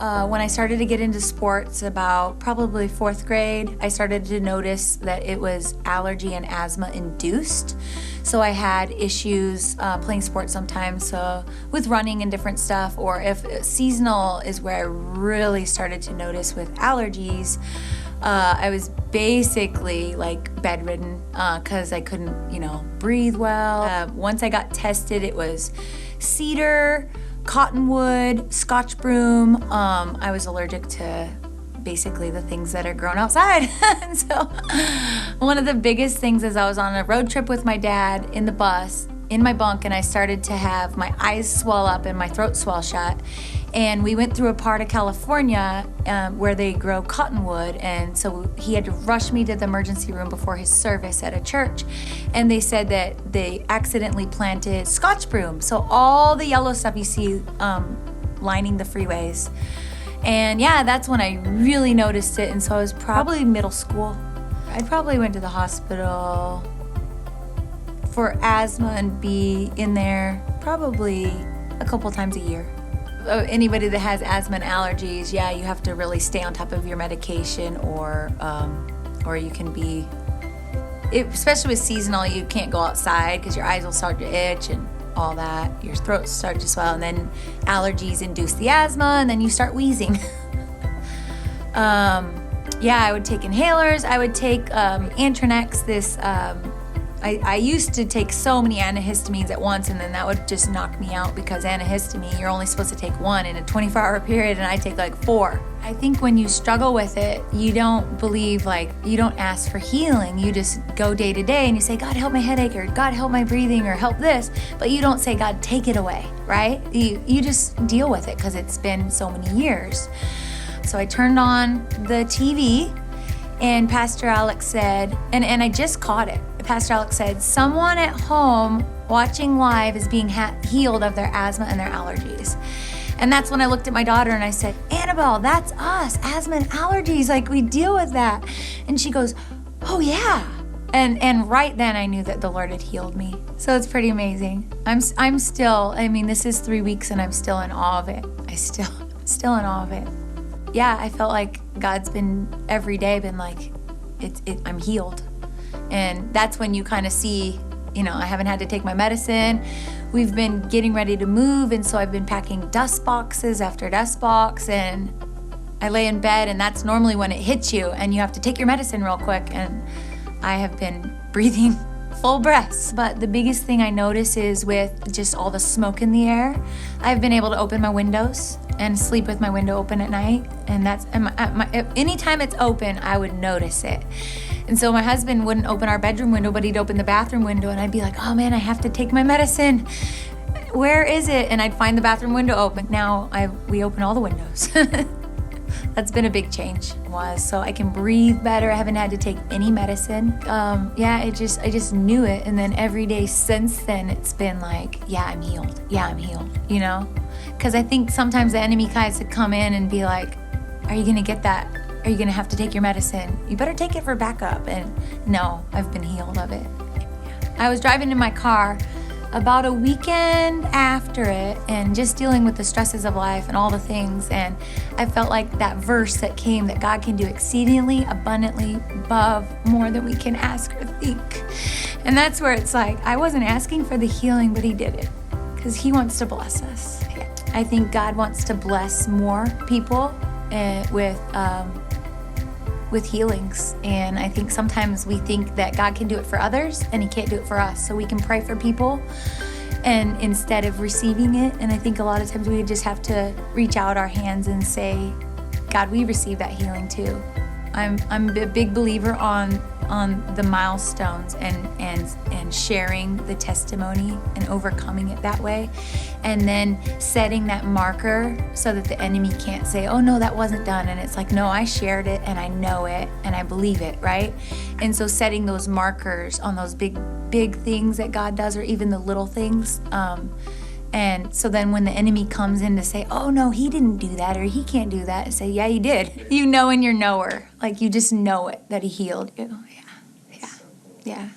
When I started to get into sports about probably 4th grade, I started to notice that it was allergy and asthma induced. So I had issues playing sports sometimes, so with running and different stuff, or if seasonal is where I really started to notice with allergies. I was basically like bedridden because I couldn't, breathe well. Once I got tested, it was cedar, cottonwood, Scotch broom. I was allergic to basically the things that are grown outside. And so one of the biggest things is I was on a road trip with my dad in the bus, in my bunk, and I started to have my eyes swell up and my throat swell shut. And we went through a part of California where they grow cottonwood, and so he had to rush me to the emergency room before his service at a church. And they said that they accidentally planted Scotch broom, so all the yellow stuff you see lining the freeways. And yeah, that's when I really noticed it, and so I was probably middle school. I probably went to the hospital for asthma and be in there probably a couple times a year. Anybody that has asthma and allergies, yeah, you have to really stay on top of your medication, or you can be, especially with seasonal, you can't go outside because your eyes will start to itch and all that. Your throat starts to swell, and then allergies induce the asthma, and then you start wheezing. Yeah, I would take inhalers. I would take Antranex, this I used to take so many antihistamines at once, and then that would just knock me out because antihistamine, you're only supposed to take one in a 24-hour period, and I take like 4. I think when you struggle with it, you don't you don't ask for healing. You just go day to day and you say, God, help my headache, or God, help my breathing, or help this. But you don't say, God, take it away, right? You just deal with it because it's been so many years. So I turned on the TV, and Pastor Alex said, and I just caught it. Pastor Alex said, someone at home watching live is being healed of their asthma and their allergies. And that's when I looked at my daughter and I said, Annabelle, that's us, asthma and allergies, like we deal with that. And she goes, oh yeah. And right then I knew that the Lord had healed me. So it's pretty amazing. I'm still, this is 3 weeks and I'm still in awe of it. Still in awe of it. Yeah, I felt like God's been every day been like, I'm healed. And that's when you kind of see, I haven't had to take my medicine. We've been getting ready to move, and so I've been packing dust boxes after dust box, and I lay in bed, and that's normally when it hits you, and you have to take your medicine real quick, and I have been breathing full breaths. But the biggest thing I notice is with just all the smoke in the air, I've been able to open my windows and sleep with my window open at night, and that's anytime it's open, I would notice it. And so my husband wouldn't open our bedroom window, but he'd open the bathroom window, and I'd be like, oh man, I have to take my medicine. Where is it? And I'd find the bathroom window open. Now we open all the windows. That's been a big change. So I can breathe better. I haven't had to take any medicine. I just knew it. And then every day since then, it's been like, yeah, I'm healed. Yeah, I'm healed, Because I think sometimes the enemy tries to come in and be like, are you going to get that? Are you going to have to take your medicine? You better take it for backup. And no, I've been healed of it. I was driving in my car about a weekend after it and just dealing with the stresses of life and all the things. And I felt like that verse that came, that God can do exceedingly abundantly above more than we can ask or think. And that's where it's like, I wasn't asking for the healing, but he did it because he wants to bless us. I think God wants to bless more people with healings. And I think sometimes we think that God can do it for others and he can't do it for us. So we can pray for people and instead of receiving it. And I think a lot of times we just have to reach out our hands and say, God, we receive that healing too. I'm a big believer on the milestones and sharing the testimony and overcoming it that way, and then setting that marker so that the enemy can't say, oh no, that wasn't done. And it's like, no, I shared it and I know it and I believe it, right? And so setting those markers on those big things that God does, or even the little things, and so then when the enemy comes in to say, oh no, he didn't do that, or he can't do that, I say, yeah, he did. You know in your knower, like you just know it, that he healed you. Yeah.